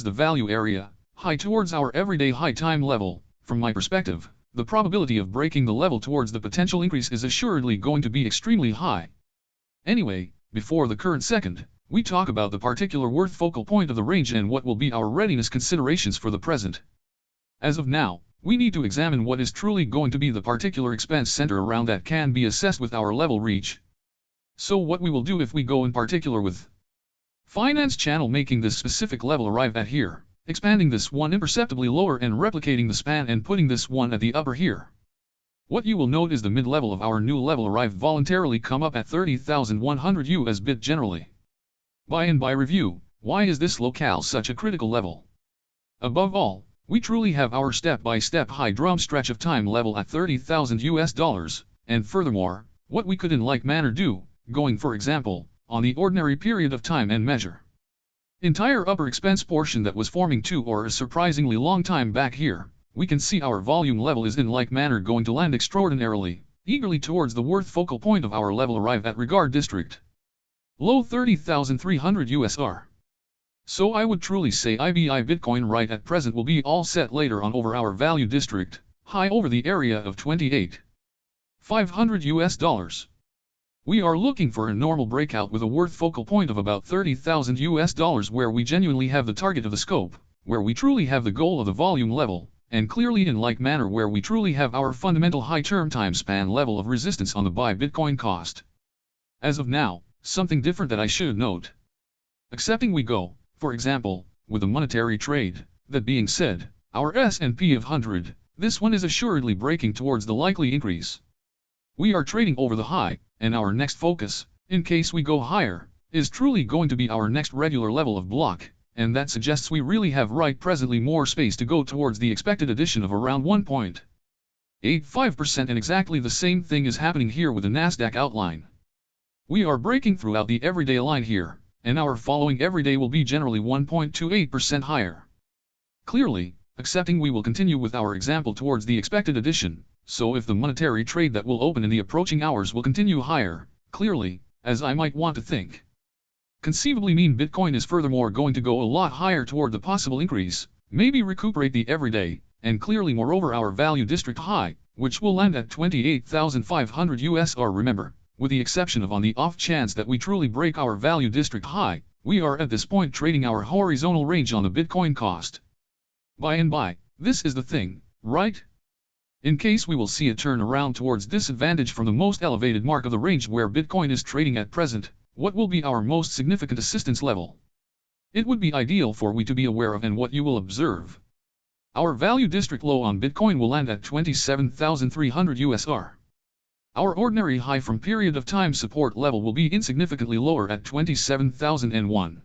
the value area, high towards our everyday high time level. From my perspective, the probability of breaking the level towards the potential increase is assuredly going to be extremely high. Anyway, before the current second, we talk about the particular worth focal point of the range and what will be our readiness considerations for the present. As of now, we need to examine what is truly going to be the particular expense center around that can be assessed with our level reach. So what we will do if we go in particular with finance channel, making this specific level arrive at here, expanding this one imperceptibly lower and replicating the span and putting this one at the upper here. What you will note is the mid-level of our new level arrive voluntarily come up at 30,100 US bit generally. By review, why is this locale such a critical level? Above all, we truly have our step-by-step high drum stretch of time level at 30,000 US dollars, and furthermore, what we could in like manner do, going for example, on the ordinary period of time and measure entire upper expense portion that was forming to or a surprisingly long time back here, we can see our volume level is in like manner going to land extraordinarily, eagerly towards the worth focal point of our level arrive at regard district. Low 30,300 USR. So I would truly say IBI Bitcoin right at present will be all set later on over our value district, high over the area of 28,500 US dollars. We are looking for a normal breakout with a worth focal point of about 30,000 US dollars where we genuinely have the target of the scope, where we truly have the goal of the volume level, and clearly in like manner where we truly have our fundamental high term time span level of resistance on the buy Bitcoin cost. As of now, something different that I should note. Accepting we go, for example, with a monetary trade, that being said, our S&P of 100, this one is assuredly breaking towards the likely increase. We are trading over the high, and our next focus, in case we go higher, is truly going to be our next regular level of block, and that suggests we really have right presently more space to go towards the expected addition of around 1.85%, and exactly the same thing is happening here with the Nasdaq outline. We are breaking throughout the everyday line here, and our following everyday will be generally 1.28% higher. Clearly, accepting we will continue with our example towards the expected addition, so if the monetary trade that will open in the approaching hours will continue higher, clearly, as I might want to think, conceivably mean Bitcoin is furthermore going to go a lot higher toward the possible increase, maybe recuperate the everyday, and clearly moreover our value district high, which will land at 28,500 USR. Remember, with the exception of on the off chance that we truly break our value district high, we are at this point trading our horizontal range on the Bitcoin cost. By, this is the thing, right? In case we will see a turn around towards disadvantage from the most elevated mark of the range where Bitcoin is trading at present, what will be our most significant assistance level? It would be ideal for we to be aware of and what you will observe. Our value district low on Bitcoin will land at 27,300 USR. Our ordinary high from period of time support level will be insignificantly lower at 27,001.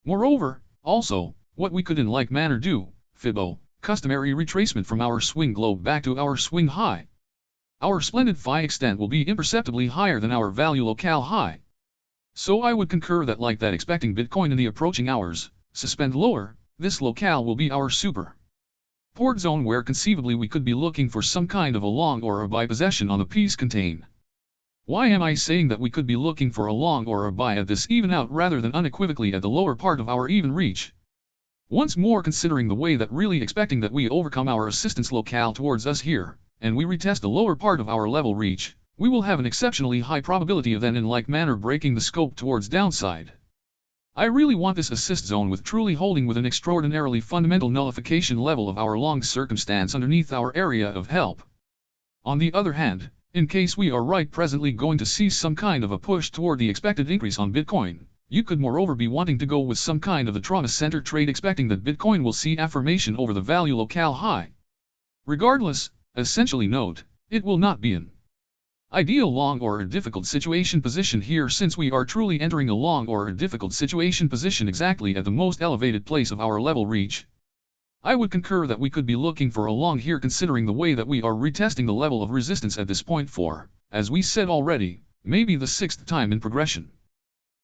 Moreover, also, what we could in like manner do, Fibbo, customary retracement from our swing low back to our swing high. Our splendid phi extent will be imperceptibly higher than our value locale high. So I would concur that like that expecting Bitcoin in the approaching hours, suspend lower, this locale will be our super port zone where conceivably we could be looking for some kind of a long or a buy possession on the piece contain. Why am I saying that we could be looking for a long or a buy at this even out rather than unequivocally at the lower part of our even reach? Once more considering the way that really expecting that we overcome our assistance locale towards us here, and we retest the lower part of our level reach, we will have an exceptionally high probability of then in like manner breaking the scope towards downside. I really want this assist zone with truly holding with an extraordinarily fundamental nullification level of our long circumstance underneath our area of help. On the other hand, in case we are right presently going to see some kind of a push toward the expected increase on Bitcoin, you could moreover be wanting to go with some kind of a trauma center trade expecting that Bitcoin will see affirmation over the value locale high. Regardless, essentially note, it will not be an ideal long or a difficult situation position here since we are truly entering a long or a difficult situation position exactly at the most elevated place of our level reach. I would concur that we could be looking for a long here considering the way that we are retesting the level of resistance at this point for, as we said already, maybe the 6th time in progression.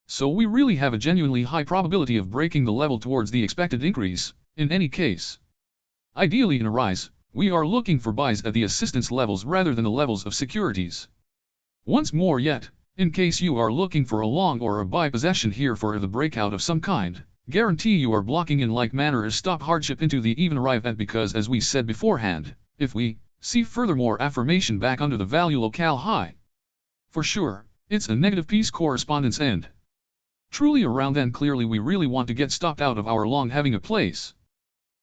So we really have a genuinely high probability of breaking the level towards the expected increase, in any case. Ideally in a rise, we are looking for buys at the assistance levels rather than the levels of securities. Once more yet, in case you are looking for a long or a buy possession here for the breakout of some kind, guarantee you are blocking in like manner as stop hardship into the even arrive at, because as we said beforehand, if we see furthermore affirmation back under the value locale high, for sure, it's a negative piece correspondence end. Truly around then clearly we really want to get stopped out of our long having a place.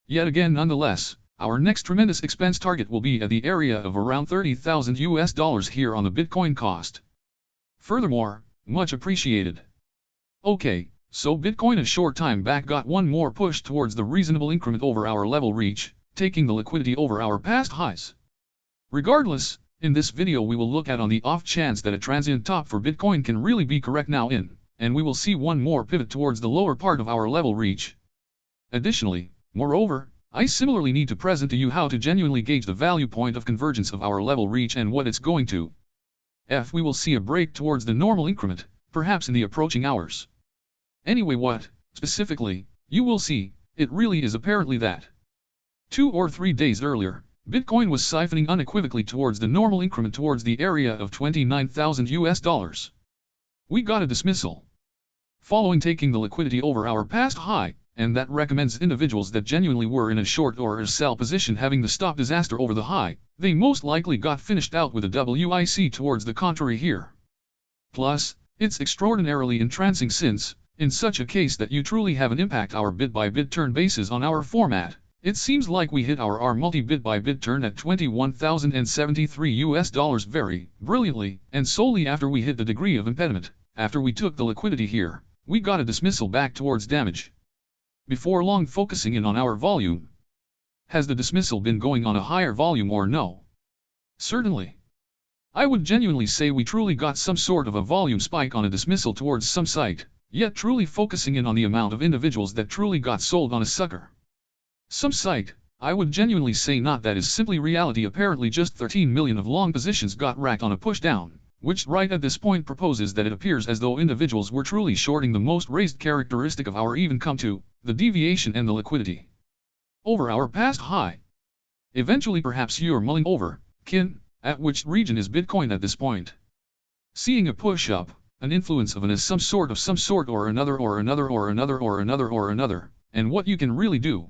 Yet again nonetheless, our next tremendous expense target will be at the area of around $30,000 here on the Bitcoin cost. Furthermore, much appreciated. Okay, so Bitcoin a short time back got one more push towards the reasonable increment over our level reach, taking the liquidity over our past highs. Regardless, in this video we will look at on the off chance that a transient top for Bitcoin can really be correct now and we will see one more pivot towards the lower part of our level reach. Additionally, moreover, I similarly need to present to you how to genuinely gauge the value point of convergence of our level reach and what it's going to. We will see a break towards the normal increment, perhaps in the approaching hours. Anyway, what, specifically, you will see, it really is apparently that 2 or 3 days earlier, Bitcoin was siphoning unequivocally towards the normal increment towards the area of $29,000. We got a dismissal following taking the liquidity over our past high, and that recommends individuals that genuinely were in a short or a sell position having the stop disaster over the high, they most likely got finished out with a WIC towards the contrary here. Plus, it's extraordinarily entrancing since, in such a case that you truly have an impact our bit by bit turn basis on our format, it seems like we hit our multi-bit by bit turn at $21,073 very brilliantly, and solely after we hit the degree of impediment, after we took the liquidity here, we got a dismissal back towards damage. Before long focusing in on our volume. Has the dismissal been going on a higher volume or no? Certainly. I would genuinely say we truly got some sort of a volume spike on a dismissal towards some site, yet truly focusing in on the amount of individuals that truly got sold on a sucker. Some site, I would genuinely say not that is simply reality apparently just 13 million of long positions got racked on a push down, which right at this point proposes that it appears as though individuals were truly shorting the most raised characteristic of our even come to, the deviation and the liquidity over our past high. Eventually perhaps you're mulling over, at which region is Bitcoin at this point? Seeing a push up, an influence of an is some sort or another, and what you can really do.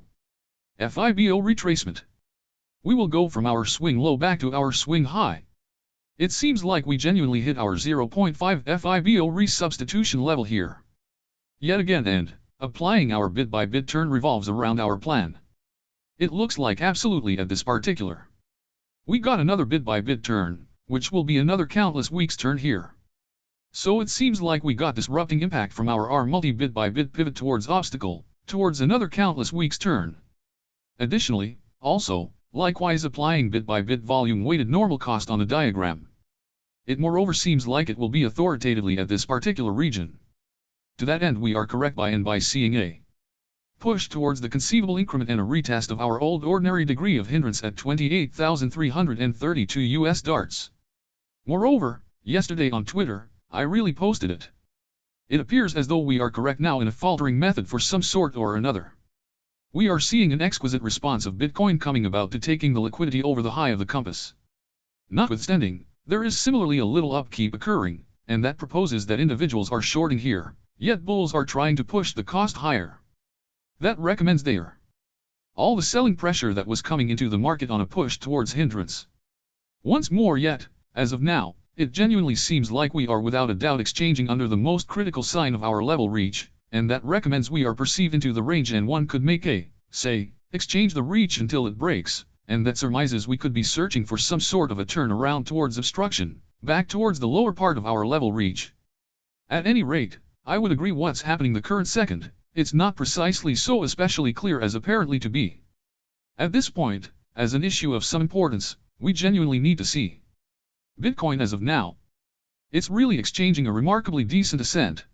FIBO retracement. We will go from our swing low back to our swing high. It seems like we genuinely hit our 0.5 FIBO resubstitution level here. Yet again and, applying our bit by bit turn revolves around our plan. It looks like absolutely at this particular. We got another bit by bit turn, which will be another countless weeks turn here. So it seems like we got disrupting impact from our multi-bit by bit pivot towards obstacle, towards another countless weeks turn. Additionally, also, likewise applying bit by bit volume weighted normal cost on the diagram. It moreover seems like it will be authoritatively at this particular region. To that end we are correct by seeing a push towards the conceivable increment and a retest of our old ordinary degree of hindrance at 28,332 US darts. Moreover, yesterday on Twitter, I really posted it. It appears as though we are correct now in a faltering method for some sort or another. We are seeing an exquisite response of Bitcoin coming about to taking the liquidity over the high of the compass. Notwithstanding, there is similarly a little upkeep occurring, and that proposes that individuals are shorting here, yet bulls are trying to push the cost higher. That recommends there all the selling pressure that was coming into the market on a push towards hindrance. Once more yet, as of now, it genuinely seems like we are without a doubt exchanging under the most critical sign of our level reach, and that recommends we are perceived into the range and one could make a, say, exchange the reach until it breaks, and that surmises we could be searching for some sort of a turn around towards obstruction, back towards the lower part of our level reach. At any rate, I would agree what's happening the current second, it's not precisely so especially clear as apparently to be. At this point, as an issue of some importance, we genuinely need to see Bitcoin as of now. It's really exchanging a remarkably decent ascent.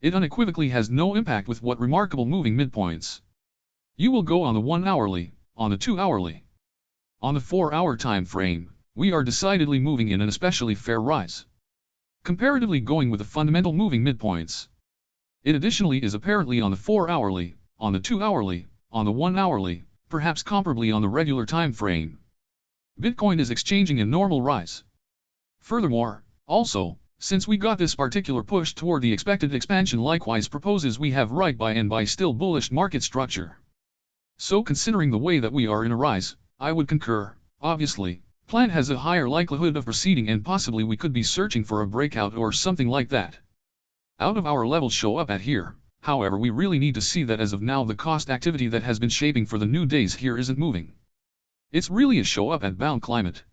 It unequivocally has no impact with what remarkable moving midpoints. You will go on the 1 hourly, on the 2 hourly. On the 4 hour time frame, we are decidedly moving in an especially fair rise. Comparatively going with the fundamental moving midpoints. It additionally is apparently on the 4 hourly, on the 2 hourly, on the 1 hourly, perhaps comparably on the regular time frame. Bitcoin is exchanging a normal rise. Furthermore, also, Since we got this particular push toward the expected expansion likewise proposes we have right buy and buy still bullish market structure. So considering the way that we are in a rise, I would concur, obviously, plan has a higher likelihood of proceeding and possibly we could be searching for a breakout or something like that. Out of our levels show up at here, however we really need to see that as of now the cost activity that has been shaping for the new days here isn't moving. It's really a show up at bound climate.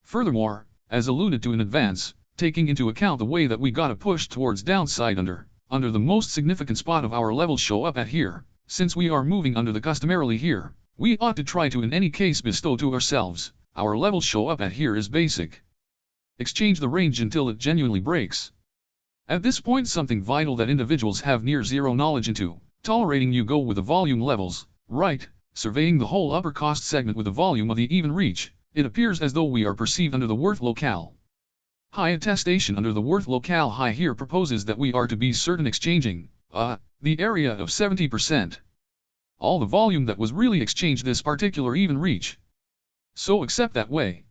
Furthermore, as alluded to in advance, taking into account the way that we got a push towards downside under the most significant spot of our levels show up at here, since we are moving under the customarily here, we ought to try to in any case bestow to ourselves, our levels show up at here is basic. Exchange the range until it genuinely breaks. At this point something vital that individuals have near zero knowledge into, tolerating you go with the volume levels, right, surveying the whole upper cost segment with the volume of the even reach, it appears as though we are perceived under the worth locale. High attestation under the worth locale high here proposes that we are to be certain exchanging, the area of 70%. All the volume that was really exchanged this particular even reach. So accept that way.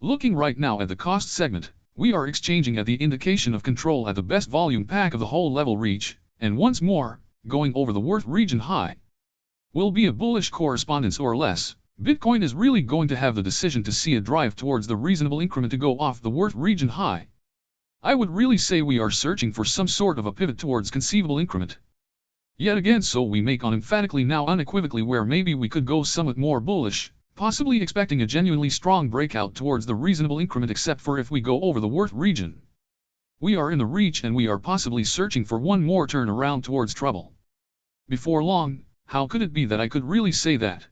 Looking right now at the cost segment, we are exchanging at the indication of control at the best volume pack of the whole level reach, and once more, going over the worth region high. Will be a bullish correspondence or less. Bitcoin is really going to have the decision to see a drive towards the reasonable increment to go off the worth region high. I would really say we are searching for some sort of a pivot towards conceivable increment. Yet again so we make on emphatically now unequivocally where maybe we could go somewhat more bullish, possibly expecting a genuinely strong breakout towards the reasonable increment except for if we go over the worth region. We are in the reach and we are possibly searching for one more turn around towards trouble. Before long, how could it be that I could really say that?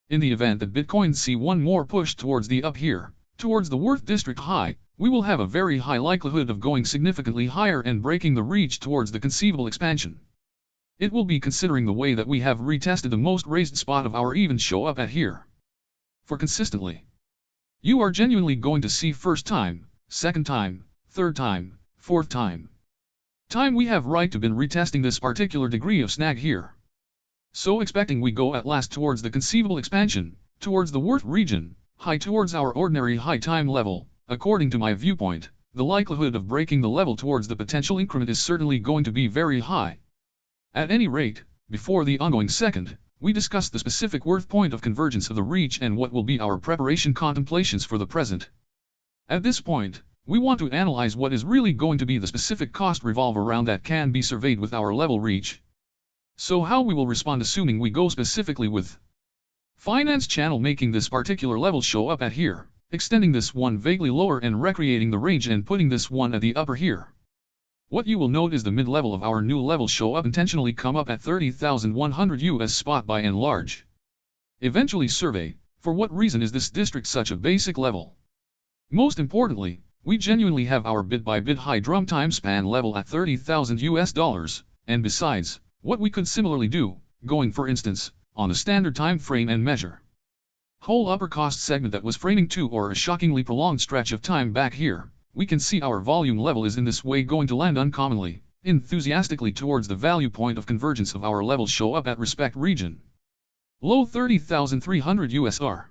In the event that Bitcoin see one more push towards the up here, towards the worth district high, we will have a very high likelihood of going significantly higher and breaking the reach towards the conceivable expansion. It will be considering the way that we have retested the most raised spot of our even show up at here. For consistently, you are genuinely going to see first time, second time, third time, fourth time. We have right to been retesting this particular degree of snag here. So expecting we go at last towards the conceivable expansion, towards the worth region, high towards our ordinary high time level, according to my viewpoint, the likelihood of breaking the level towards the potential increment is certainly going to be very high. At any rate, before the ongoing second, we discussed the specific worth point of convergence of the reach and what will be our preparation contemplations for the present. At this point, we want to analyze what is really going to be the specific cost revolve around that can be surveyed with our level reach. So how we will respond assuming we go specifically with finance channel making this particular level show up at here, extending this one vaguely lower and recreating the range and putting this one at the upper here. What you will note is the mid-level of our new level show up intentionally come up at 30,100 US spot by and large. Eventually survey, for what reason is this district such a basic level? Most importantly, we genuinely have our bit by bit high drum time span level at 30,000 US dollars, and besides, what we could similarly do, going for instance, on a standard time frame and measure. Whole upper cost segment that was framing to or a shockingly prolonged stretch of time back here. We can see our volume level is in this way going to land uncommonly, enthusiastically towards the value point of convergence of our levels show up at respect region. Low 30,300 USD.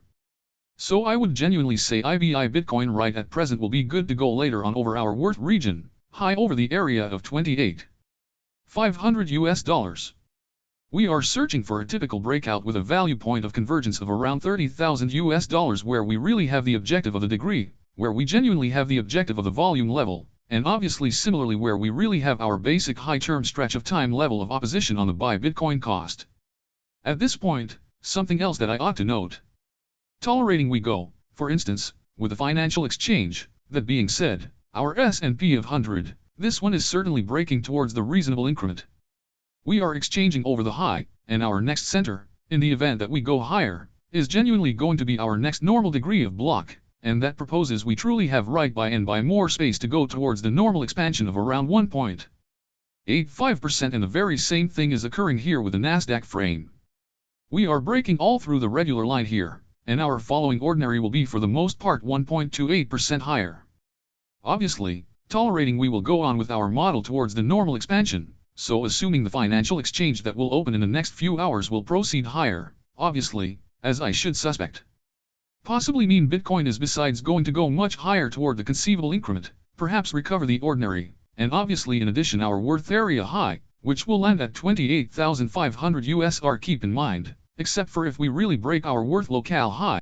So I would genuinely say IBI Bitcoin right at present will be good to go later on over our worth region, high over the area of 28,500 USD. We are searching for a typical breakout with a value point of convergence of around 30,000 USD where we really have the objective of the degree, where we genuinely have the objective of the volume level, and obviously similarly where we really have our basic high-term stretch of time level of opposition on the buy Bitcoin cost. At this point, something else that I ought to note. Tolerating we go, for instance, with the financial exchange, that being said, our S&P of 100, this one is certainly breaking towards the reasonable increment. We are exchanging over the high, and our next center, in the event that we go higher, is genuinely going to be our next normal degree of block. And that proposes we truly have right by and by more space to go towards the normal expansion of around 1.85% and the very same thing is occurring here with the Nasdaq frame. We are breaking all through the regular line here, and our following ordinary will be for the most part 1.28% higher. Obviously, tolerating we will go on with our model towards the normal expansion, so assuming the financial exchange that will open in the next few hours will proceed higher, obviously, as I should suspect. Possibly mean Bitcoin is besides going to go much higher toward the conceivable increment, perhaps recover the ordinary, and obviously in addition our worth area high, which will land at 28,500 USD. Keep in mind, except for if we really break our worth locale high.